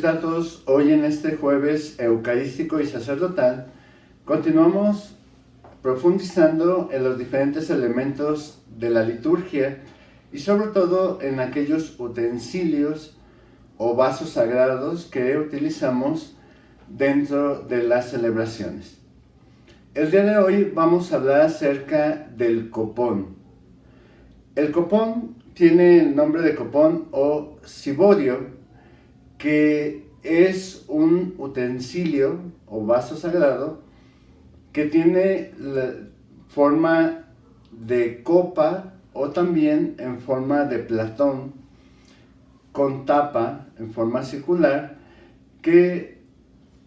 a todos. Hoy en este jueves eucarístico y sacerdotal continuamos profundizando en los diferentes elementos de la liturgia y sobre todo en aquellos utensilios o vasos sagrados que utilizamos dentro de las celebraciones. El día de hoy vamos a hablar acerca del copón. El copón tiene el nombre de copón o ciborio, que es un utensilio o vaso sagrado que tiene la forma de copa o también en forma de platón, con tapa en forma circular, que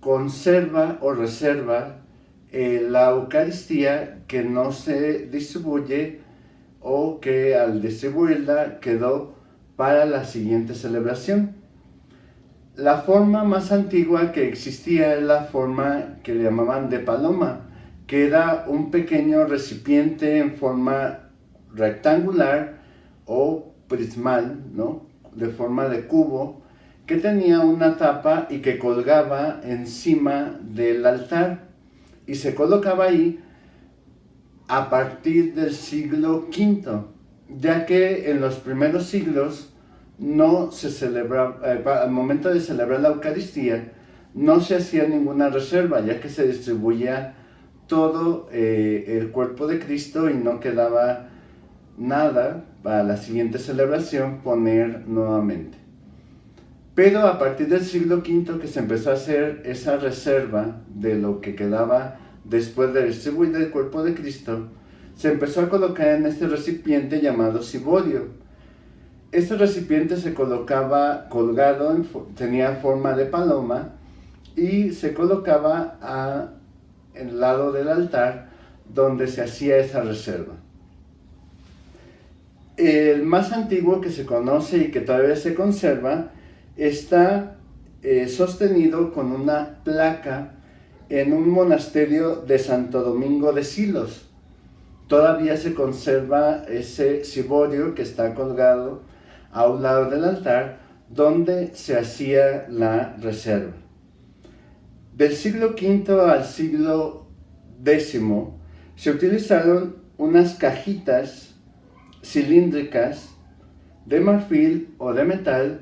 conserva o reserva la Eucaristía que no se distribuye o que al distribuirla quedó para la siguiente celebración. La forma más antigua que existía es la forma que le llamaban de paloma, que era un pequeño recipiente en forma rectangular o prismal, ¿no? De forma de cubo, que tenía una tapa y que colgaba encima del altar y se colocaba ahí a partir del siglo V, ya que en los primeros siglos no se celebraba, al momento de celebrar la Eucaristía, no se hacía ninguna reserva, ya que se distribuía todo el cuerpo de Cristo y no quedaba nada para la siguiente celebración poner nuevamente. Pero a partir del siglo V que se empezó a hacer esa reserva de lo que quedaba después de distribuir el cuerpo de Cristo, se empezó a colocar en este recipiente llamado ciborio. Este recipiente se colocaba colgado, tenía forma de paloma y se colocaba al lado del altar donde se hacía esa reserva. El más antiguo que se conoce y que todavía se conserva está sostenido con una placa en un monasterio de Santo Domingo de Silos. Todavía se conserva ese ciborio que está colgado a un lado del altar donde se hacía la reserva. Del siglo V al siglo X se utilizaron unas cajitas cilíndricas de marfil o de metal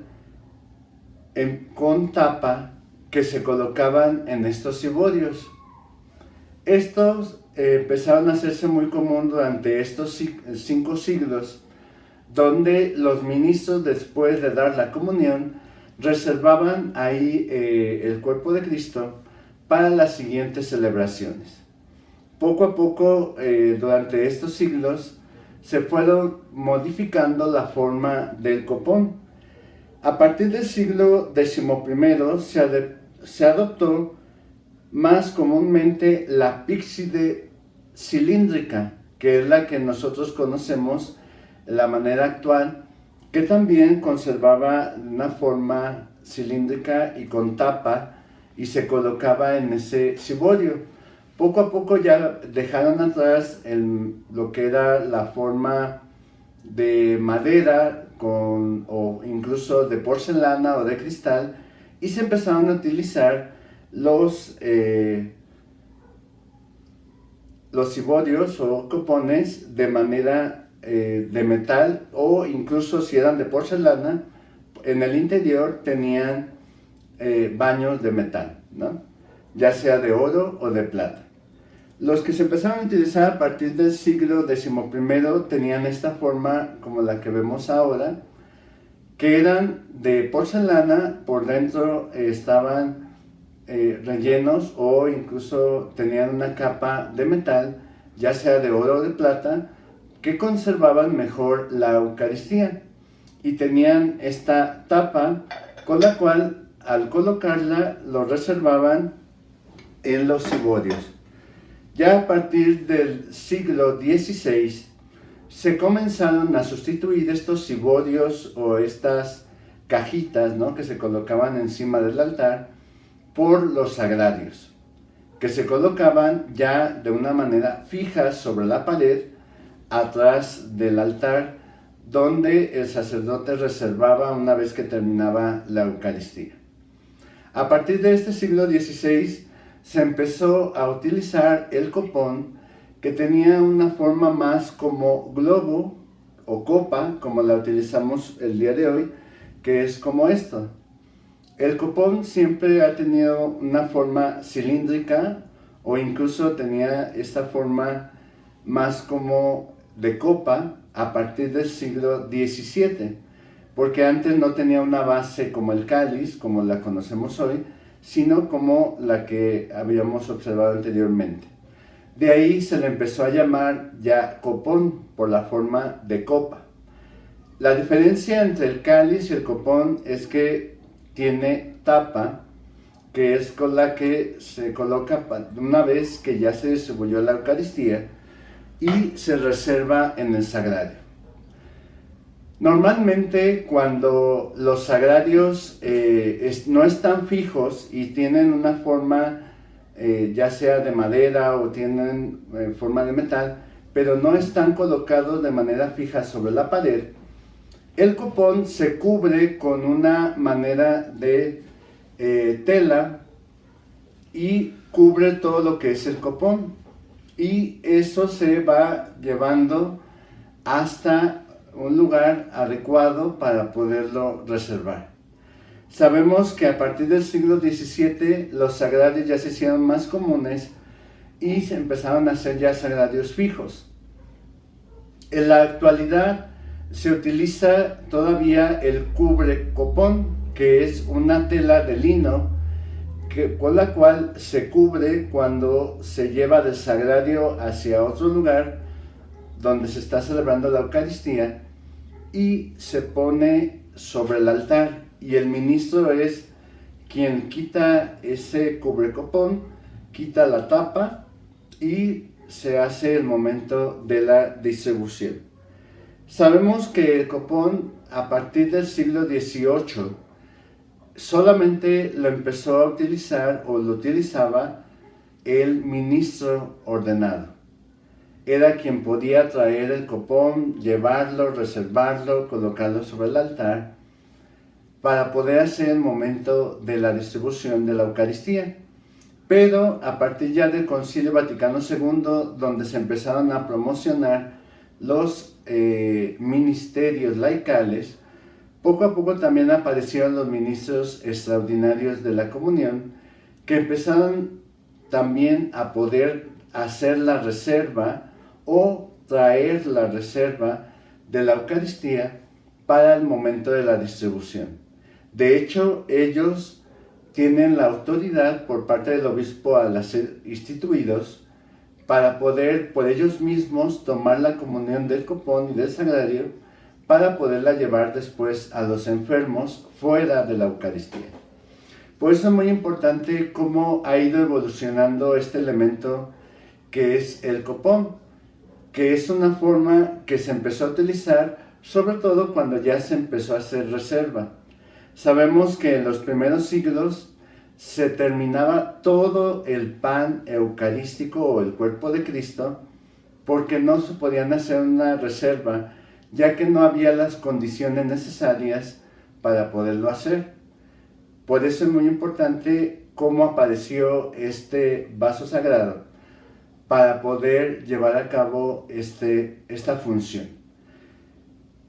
con tapa que se colocaban en estos ciborios. Estos empezaron a hacerse muy común durante estos 5 siglos, donde los ministros, después de dar la comunión, reservaban ahí el cuerpo de Cristo para las siguientes celebraciones. Poco a poco, durante estos siglos, se fueron modificando la forma del copón. A partir del siglo XI se adoptó más comúnmente la píxide cilíndrica, que es la que nosotros conocemos la manera actual, que también conservaba una forma cilíndrica y con tapa y se colocaba en ese ciborio. Poco a poco ya dejaron atrás lo que era la forma de madera o incluso de porcelana o de cristal, y se empezaron a utilizar los ciborios o copones de manera de metal, o incluso si eran de porcelana, en el interior tenían baños de metal, ¿no? Ya sea de oro o de plata. Los que se empezaron a utilizar a partir del siglo XI tenían esta forma como la que vemos ahora, que eran de porcelana, por dentro estaban rellenos o incluso tenían una capa de metal, ya sea de oro o de plata, que conservaban mejor la Eucaristía, y tenían esta tapa con la cual al colocarla lo reservaban en los ciborios. Ya a partir del siglo XVI se comenzaron a sustituir estos ciborios o estas cajitas, ¿no?, que se colocaban encima del altar por los sagrarios, que se colocaban ya de una manera fija sobre la pared atrás del altar, donde el sacerdote reservaba una vez que terminaba la Eucaristía. A partir de este siglo XVI se empezó a utilizar el copón, que tenía una forma más como globo o copa, como la utilizamos el día de hoy, que es como esto. El copón siempre ha tenido una forma cilíndrica o incluso tenía esta forma más como de copa a partir del siglo XVII, porque antes no tenía una base como el cáliz, como la conocemos hoy, sino como la que habíamos observado anteriormente. De ahí se le empezó a llamar ya copón por la forma de copa. La diferencia entre el cáliz y el copón es que tiene tapa, que es con la que se coloca una vez que ya se distribuyó la Eucaristía y se reserva en el sagrario. Normalmente cuando los sagrarios no están fijos y tienen una forma ya sea de madera o tienen forma de metal, pero no están colocados de manera fija sobre la pared, el copón se cubre con una manera de tela y cubre todo lo que es el copón, y eso se va llevando hasta un lugar adecuado para poderlo reservar. Sabemos que a partir del siglo XVII los sagrarios ya se hicieron más comunes y se empezaron a hacer ya sagrarios fijos. En la actualidad se utiliza todavía el cubre copón, que es una tela de lino con la cual se cubre cuando se lleva del sagrario hacia otro lugar donde se está celebrando la Eucaristía y se pone sobre el altar, y el ministro es quien quita ese cubrecopón, quita la tapa y se hace el momento de la distribución. Sabemos que el copón a partir del siglo XVIII solamente lo empezó a utilizar o lo utilizaba el ministro ordenado. Era quien podía traer el copón, llevarlo, reservarlo, colocarlo sobre el altar para poder hacer el momento de la distribución de la Eucaristía. Pero a partir ya del Concilio Vaticano II, donde se empezaron a promocionar los ministerios laicales, poco a poco también aparecieron los ministros extraordinarios de la comunión, que empezaron también a poder hacer la reserva o traer la reserva de la Eucaristía para el momento de la distribución. De hecho, ellos tienen la autoridad por parte del obispo al ser instituidos para poder por ellos mismos tomar la comunión del copón y del sagrario para poderla llevar después a los enfermos fuera de la Eucaristía. Por eso es muy importante cómo ha ido evolucionando este elemento que es el copón, que es una forma que se empezó a utilizar sobre todo cuando ya se empezó a hacer reserva. Sabemos que en los primeros siglos se terminaba todo el pan eucarístico o el cuerpo de Cristo porque no se podían hacer una reserva, ya que no había las condiciones necesarias para poderlo hacer. Por eso es muy importante cómo apareció este vaso sagrado para poder llevar a cabo esta función.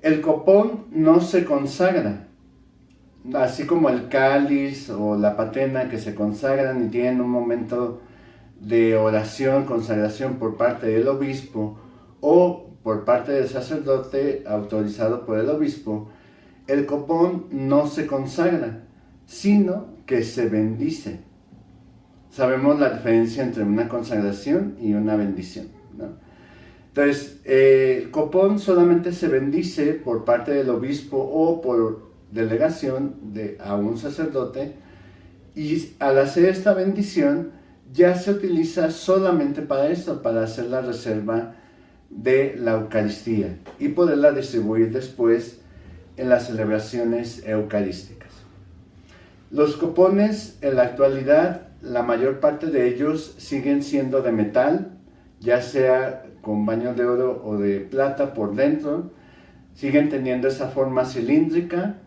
El copón no se consagra, así como el cáliz o la patena que se consagran y tienen un momento de oración, consagración por parte del obispo o por parte del sacerdote autorizado por el obispo. El copón no se consagra, sino que se bendice. Sabemos la diferencia entre una consagración y una bendición, ¿no? Entonces, el copón solamente se bendice por parte del obispo o por delegación a un sacerdote, y al hacer esta bendición ya se utiliza solamente para eso, para hacer la reserva de la Eucaristía y poderla distribuir después en las celebraciones eucarísticas. Los copones en la actualidad, la mayor parte de ellos siguen siendo de metal, ya sea con baño de oro o de plata por dentro, siguen teniendo esa forma cilíndrica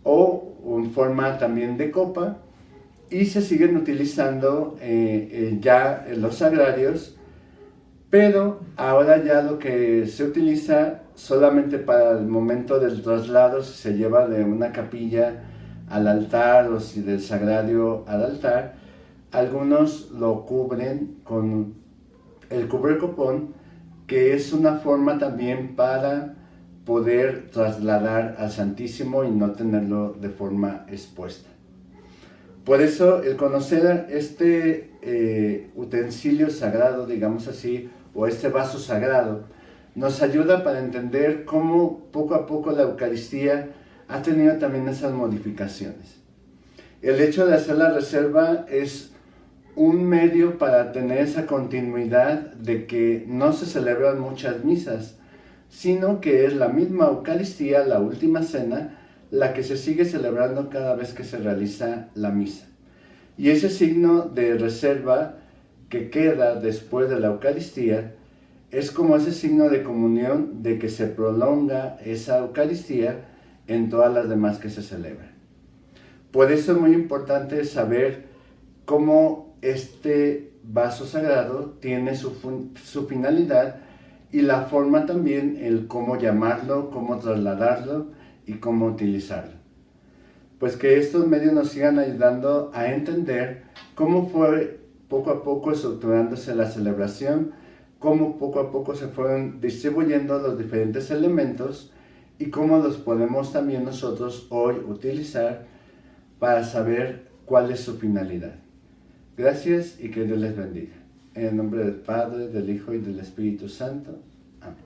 o en forma también de copa, y se siguen utilizando ya en los sagrarios, pero ahora ya lo que se utiliza solamente para el momento del traslado, si se lleva de una capilla al altar o si del sagrario al altar, algunos lo cubren con el cubrecopón, que es una forma también para poder trasladar al Santísimo y no tenerlo de forma expuesta. Por eso el conocer este utensilio sagrado, digamos así, o este vaso sagrado, nos ayuda para entender cómo poco a poco la Eucaristía ha tenido también esas modificaciones. El hecho de hacer la reserva es un medio para tener esa continuidad de que no se celebran muchas misas, sino que es la misma Eucaristía, la última cena, la que se sigue celebrando cada vez que se realiza la misa. Y ese signo de reserva que queda después de la Eucaristía es como ese signo de comunión de que se prolonga esa Eucaristía en todas las demás que se celebran. Por eso es muy importante saber cómo este vaso sagrado tiene su finalidad y la forma también, el cómo llamarlo, cómo trasladarlo y cómo utilizarlo. Pues que estos medios nos sigan ayudando a entender cómo fue poco a poco estructurándose la celebración, cómo poco a poco se fueron distribuyendo los diferentes elementos y cómo los podemos también nosotros hoy utilizar para saber cuál es su finalidad. Gracias y que Dios les bendiga. En el nombre del Padre, del Hijo y del Espíritu Santo. Amén.